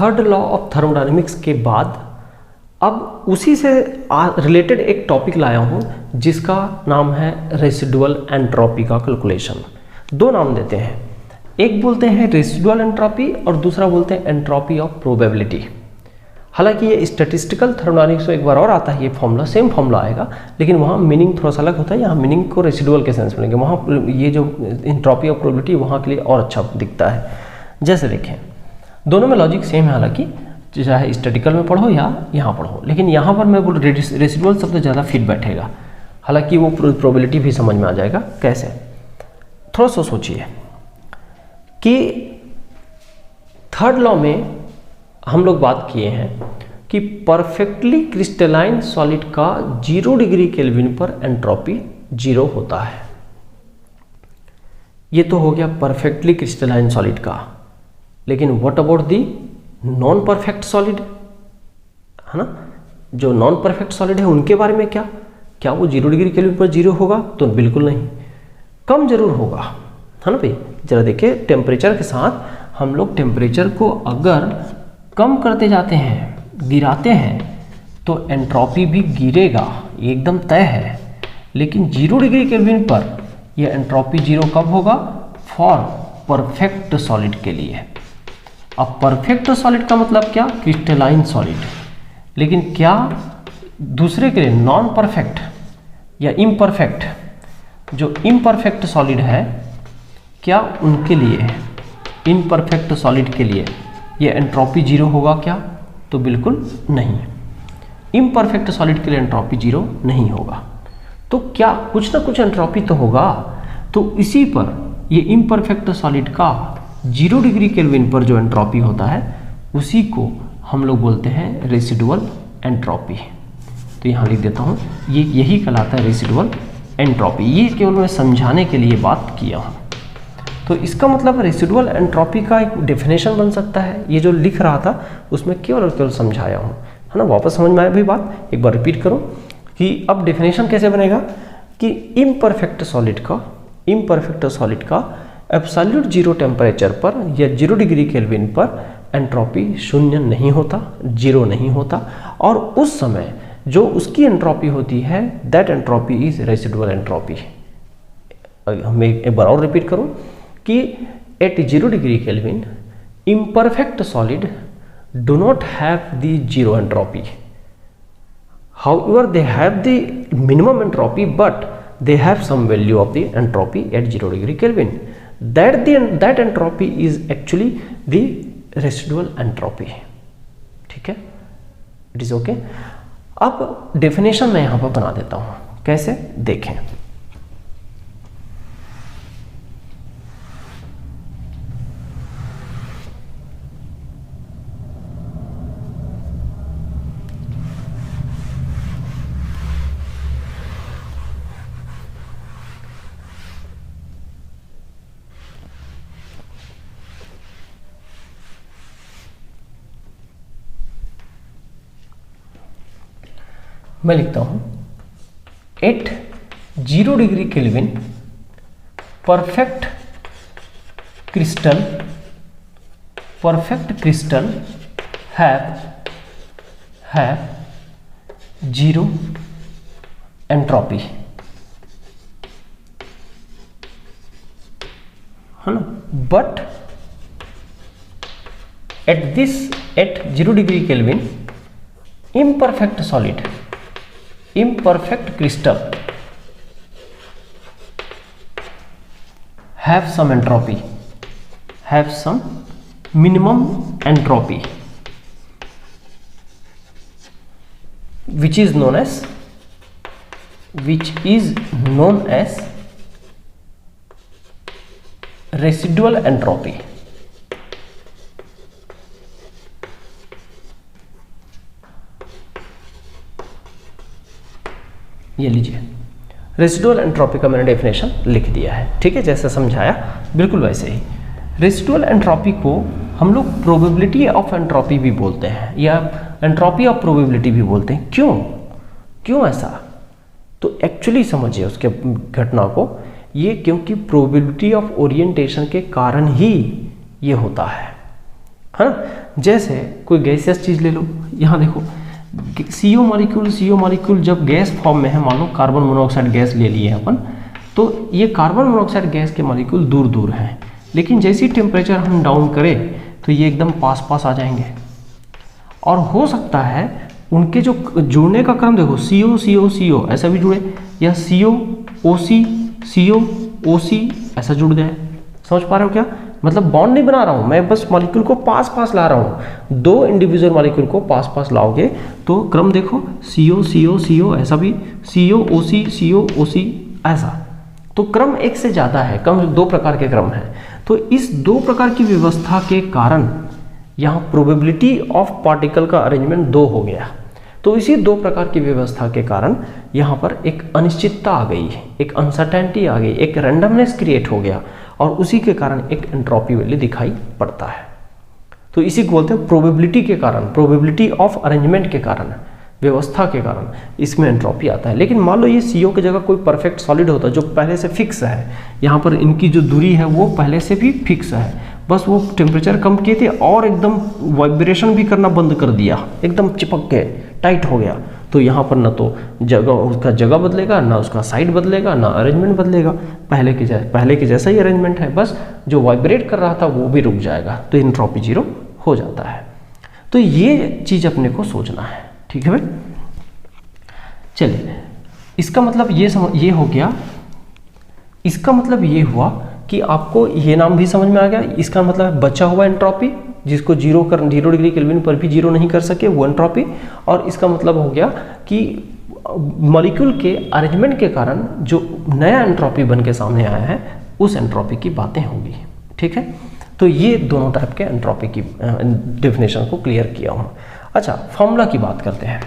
Third law of thermodynamics के बाद अब उसी से रिलेटेड एक टॉपिक लाया हूँ जिसका नाम है रेसिडुअल एंट्रोपी का कैलकुलेशन। दो नाम देते हैं, एक बोलते हैं रेसिडुअल एंट्रोपी और दूसरा बोलते हैं एंट्रोपी ऑफ प्रोबेबिलिटी। हालांकि ये स्टैटिस्टिकल थर्मोडायनेमिक्स में एक बार और आता है ये फॉर्मूला, सेम फॉर्मूला आएगा, लेकिन वहाँ मीनिंग थोड़ा सा अलग होता है। यहाँ मीनिंग को रेसिडुअल के सेंस में लेंगे, वहाँ ये जो एंट्रोपी ऑफ प्रोबेबिलिटी वहाँ के लिए और अच्छा दिखता है। जैसे देखें, दोनों में लॉजिक सेम है, हालांकि चाहे स्टैटिकल में पढ़ो या यहाँ पढ़ो, लेकिन यहाँ पर मैं बोल रेसिडुअल शब्द ज़्यादा फिट बैठेगा। हालांकि वो प्रोबेबिलिटी भी समझ में आ जाएगा कैसे। थोड़ा सा सोचिए कि थर्ड लॉ में हम लोग बात किए हैं कि परफेक्टली क्रिस्टलाइन सॉलिड का 0 डिग्री केल्विन पर एंट्रोपी 0 होता है। ये तो हो गया परफेक्टली क्रिस्टलाइन सॉलिड का, लेकिन what about the non perfect solid, है ना। जो नॉन परफेक्ट सॉलिड है उनके बारे में क्या वो 0 डिग्री केल्विन पर 0 होगा? तो बिल्कुल नहीं, कम जरूर होगा, है ना भाई। जरा देखिए, टेम्परेचर के साथ हम लोग टेम्परेचर को अगर कम करते जाते हैं, गिराते हैं, तो एंट्रोपी भी गिरेगा, एकदम तय है। लेकिन 0 डिग्री केल्विन पर यह एंट्रोपी 0 कब होगा? फॉर परफेक्ट सॉलिड के लिए। अब परफेक्ट सॉलिड का मतलब क्या? Crystalline solid. लेकिन क्या दूसरे के लिए नॉन परफेक्ट या इम्परफेक्ट, जो इम्परफेक्ट सॉलिड है, क्या उनके लिए, इम्परफेक्ट सॉलिड के लिए ये एंट्रोपी 0 होगा क्या? तो बिल्कुल नहीं, इम्परफेक्ट सॉलिड के लिए एंट्रोपी 0 नहीं होगा। तो क्या कुछ ना कुछ एंट्रोपी तो होगा। तो इसी पर ये इम्परफेक्ट सॉलिड का 0 डिग्री केल्विन पर जो एंट्रोपी होता है उसी को हम लोग बोलते हैं रेसिडुअल एंट्रोपी। तो यहाँ लिख देता हूँ, ये यही कहलाता है रेसिडुअल एंट्रोपी। ये केवल मैं समझाने के लिए बात किया हूँ। तो इसका मतलब रेसिडुअल एंट्रोपी का एक डेफिनेशन बन सकता है। ये जो लिख रहा था उसमें केवल और केवल समझाया हूँ, है ना। वापस समझ में आया भी बात? एक बार रिपीट करो कि अब डेफिनेशन कैसे बनेगा कि इम्परफेक्ट सॉलिड का एब्सोल्यूट 0 टेम्परेचर पर या 0 डिग्री केल्विन पर एंट्रोपी 0 नहीं होता, 0 नहीं होता, और उस समय जो उसकी एंट्रोपी होती है that entropy is residual entropy. मैं एक बार और रिपीट करूं कि at 0 degree Kelvin imperfect solid do not have the 0 entropy. However, they have the minimum entropy, but they have some value of the entropy at 0 degree Kelvin. That entropy is actually the residual entropy. ठीक है, it is okay. अब definition मैं यहाँ पर बना देता हूँ, कैसे देखें। मैं लिखता हूं at 0 degree Kelvin perfect crystal have 0 entropy, है ना। But at 0 degree Kelvin imperfect crystal have some entropy, have some minimum entropy, which is known as residual entropy. ये लीजिए, रेसिडुअल एंट्रोपी का मैंने डेफिनेशन लिख दिया है, ठीक है। जैसे समझाया बिल्कुल वैसे ही। रेसिडुअल एंट्रोपी को हम लोग प्रोबेबिलिटी ऑफ एंट्रोपी भी बोलते हैं या एंट्रोपी ऑफ प्रोबेबिलिटी भी बोलते हैं। क्यों ऐसा? तो एक्चुअली समझिए उसके घटना को, ये क्योंकि प्रोबेबिलिटी ऑफ ओरिएंटेशन के कारण ही ये होता है है ना। जैसे कोई गैसियस चीज़ ले लो, यहाँ देखो CO मॉलिक्यूल जब गैस फॉर्म में है, मान लो कार्बन मोनोऑक्साइड गैस ले लिए अपन, तो ये कार्बन मोनोऑक्साइड गैस के मॉलिक्यूल दूर दूर हैं, लेकिन जैसे ही टेम्परेचर हम डाउन करें तो ये एकदम पास पास आ जाएंगे। और हो सकता है उनके जो जुड़ने का क्रम देखो, CO ऐसा भी जुड़े, या CO OC ऐसा जुड़ जाए। समझ पा रहे हो क्या? मतलब बॉन्ड नहीं बना रहा हूँ मैं, बस मॉलिक्यूल को पास पास ला रहा हूँ। दो इंडिविजुअल मॉलिक्यूल को पास पास लाओगे तो क्रम देखो, CO ऐसा भी, CO OC ऐसा। तो क्रम एक से ज़्यादा है, कम 2 प्रकार के क्रम हैं। तो इस 2 प्रकार की व्यवस्था के कारण यहाँ प्रोबेबिलिटी ऑफ पार्टिकल का अरेंजमेंट 2 हो गया। तो इसी 2 प्रकार की व्यवस्था के कारण यहाँ पर एक अनिश्चितता आ गई, एक अनसर्टेनिटी आ गई, एक रैंडमनेस क्रिएट हो गया, और उसी के कारण एक एंट्रोपी वैल्यू दिखाई पड़ता है। तो इसी को बोलते हैं प्रोबेबिलिटी के कारण, प्रोबेबिलिटी ऑफ अरेंजमेंट के कारण, व्यवस्था के कारण इसमें एंट्रोपी आता है। लेकिन मान लो ये CO की जगह कोई परफेक्ट सॉलिड होता जो पहले से फिक्स है, यहाँ पर इनकी जो दूरी है वो पहले से भी फिक्स है, बस वो टेम्परेचर कम किए थे और एकदम वाइब्रेशन भी करना बंद कर दिया, एकदम चिपक के टाइट हो गया, तो यहाँ पर ना तो उसका जगह बदलेगा, ना उसका साइड बदलेगा, ना अरेंजमेंट बदलेगा, पहले के जैसा ही अरेंजमेंट है, बस जो वाइब्रेट कर रहा था वो भी रुक जाएगा, तो एंट्रोपी 0 हो जाता है। तो ये चीज़ अपने को सोचना है, ठीक है भाई। चलिए, इसका मतलब ये हो गया। इसका मतलब ये हुआ कि आपको ये नाम भी समझ में आ गया। इसका मतलब बचा हुआ एंट्रोपी, जिसको 0 डिग्री केल्विन पर भी 0 नहीं कर सके, वो एंट्रोपी। और इसका मतलब हो गया कि मॉलिक्यूल के अरेंजमेंट के कारण जो नया एंट्रोपी बन के सामने आया है, उस एंट्रोपी की बातें होंगी, ठीक है। तो ये दोनों टाइप के एंट्रोपी की डेफिनेशन को क्लियर किया हूँ। अच्छा, फॉर्मूला की बात करते हैं।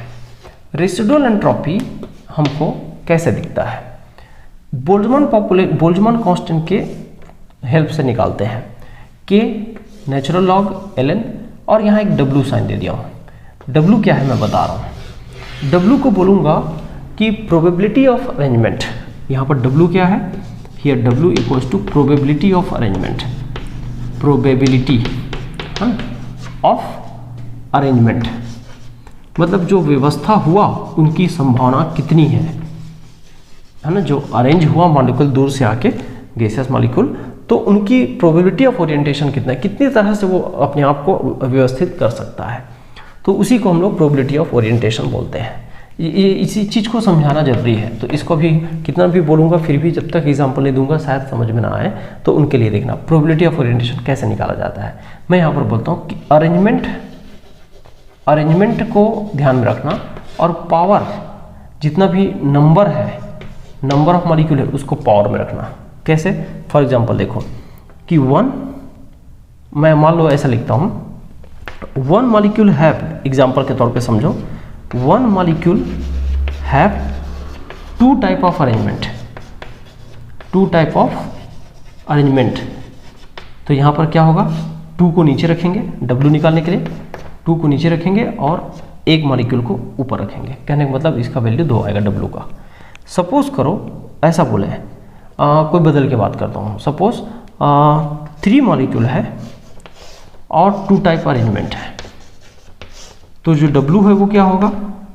रेसिडुअल एंट्रोपी हमको कैसे दिखता है? बोल्ट्जमान कांस्टेंट के हेल्प से निकालते हैं, K नेचुरल लॉग ln, और यहाँ एक W साइन दे दिया हूँ। W क्या है मैं बता रहा हूँ। W को बोलूँगा कि प्रोबेबिलिटी ऑफ अरेंजमेंट। यहाँ पर W क्या है? Here W equals to probability of arrangement, probability of arrangement, मतलब जो व्यवस्था हुआ उनकी संभावना कितनी है ना। जो अरेंज हुआ मॉलिक्यूल दूर से आके गैसियस मॉलिक्यूल, तो उनकी प्रोबेबिलिटी ऑफ ओरिएंटेशन कितना है, कितनी तरह से वो अपने आप को व्यवस्थित कर सकता है, तो उसी को हम लोग प्रोबेबिलिटी ऑफ ओरिएंटेशन बोलते हैं। ये इसी चीज़ को समझाना जरूरी है। तो इसको भी कितना भी बोलूँगा फिर भी जब तक एग्जाम्पल नहीं दूंगा शायद समझ में ना आए, तो उनके लिए देखना प्रोबेबिलिटी ऑफ ओरिएंटेशन कैसे निकाला जाता है। मैं यहाँ पर बोलता हूँ कि अरेंजमेंट को ध्यान में रखना, और पावर जितना भी नंबर है, नंबर ऑफ मॉलिक्यूल है, उसको पावर में रखना। कैसे? फॉर एग्जांपल देखो कि 1, मैं मान लो ऐसा लिखता हूँ, 1 मॉलिक्यूल हैव, एग्जांपल के तौर पे समझो, 1 molecule have 2 type of arrangement, 2 type of arrangement. तो यहाँ पर क्या होगा, 2 को नीचे रखेंगे W निकालने के लिए, 2 को नीचे रखेंगे और एक मॉलिक्यूल को ऊपर रखेंगे। कहने का मतलब इसका वैल्यू 2 आएगा W का। सपोज करो ऐसा बोले, कोई बदल के बात करता हूँ, सपोज 3 मॉलिक्यूल है और 2 टाइप अरेंजमेंट है, तो जो W है वो क्या होगा,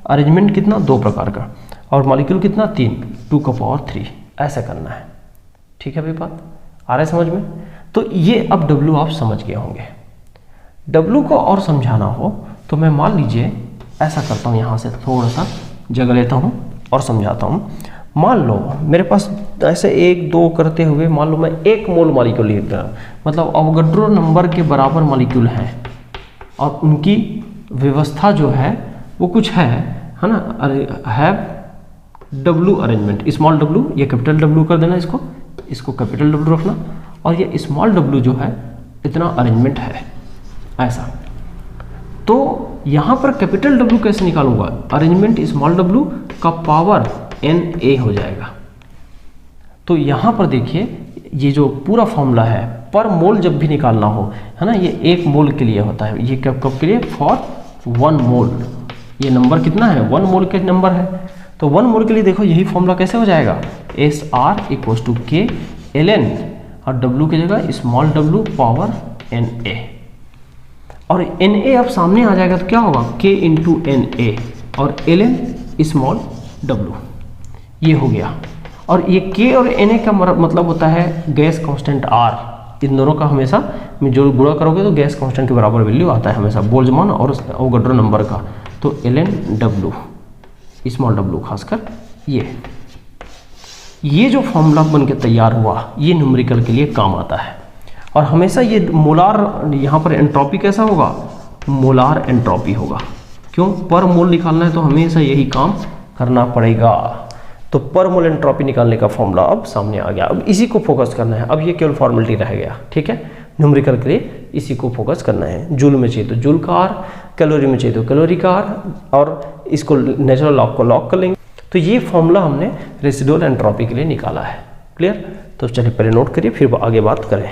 अरेंजमेंट कितना, 2 प्रकार का, और मॉलिक्यूल कितना, 3, 2 का पावर 3, ऐसा करना है। ठीक है भाई, बात आ रहा है समझ में? तो ये अब W आप समझ गए होंगे। W को और समझाना हो तो मैं मान लीजिए ऐसा करता हूँ, यहाँ से थोड़ा सा जगह लेता हूँ और समझाता हूँ। मान लो मेरे पास ऐसे 1 2 करते हुए मान लो मैं 1 मोल मॉलिक्यूल लिख रहा हूँ, मतलब अवोगाड्रो नंबर के बराबर मॉलिक्यूल हैं और उनकी व्यवस्था जो है वो कुछ है ना, have W arrangement, small W, ये कैपिटल W कर देना, इसको कैपिटल W रखना, और ये स्मॉल w जो है इतना अरेंजमेंट है ऐसा। तो यहाँ पर कैपिटल W कैसे निकालूंगा, अरेंजमेंट स्मॉल w का पावर NA हो जाएगा। तो यहाँ पर देखिए ये जो पूरा फॉर्मूला है पर मोल जब भी निकालना हो है ना, ये 1 मोल के लिए होता है, ये कब के लिए, फॉर 1 मोल। ये नंबर कितना है, 1 मोल के नंबर है, तो 1 मोल के लिए देखो यही फॉर्मूला कैसे हो जाएगा, SR equals to K ln और W की जगह स्मॉल w पावर NA। और Na अब सामने आ जाएगा तो क्या होगा, K इंटू Na और ln स्मॉल w, ये हो गया। और ये K और Na का मतलब होता है गैस कांस्टेंट R, इन दोनों का हमेशा में जो गुणा करोगे तो गैस कांस्टेंट के बराबर वैल्यू आता है हमेशा, बोल्ट्जमान और अवोगाड्रो नंबर का। तो ln w स्मॉल w खासकर ये जो फॉर्मूला बन के तैयार हुआ ये न्यूमेरिकल के लिए काम आता है। और हमेशा ये मोलार, यहाँ पर एंट्रोपी कैसा होगा, मोलार एंट्रोपी होगा। क्यों, पर मोल निकालना है तो हमेशा यही काम करना पड़ेगा। तो पर मोल एंट्रोपी निकालने का फॉर्मूला अब सामने आ गया। अब इसी को फोकस करना है, अब ये केवल फॉर्मेलिटी रह गया, ठीक है। न्यूमेरिकल के लिए इसी को फोकस करना है। जूल में चाहिए तो जूल का आर, कैलोरी में चाहिए तो कैलोरी का आर, और इसको नेचुरल लॉग को लॉग कर लेंगे। तो ये फॉर्मूला हमने रेसिडुअल एंट्रोपी के लिए निकाला है। क्लियर, तो चलिए पहले नोट करिए फिर आगे बात करें।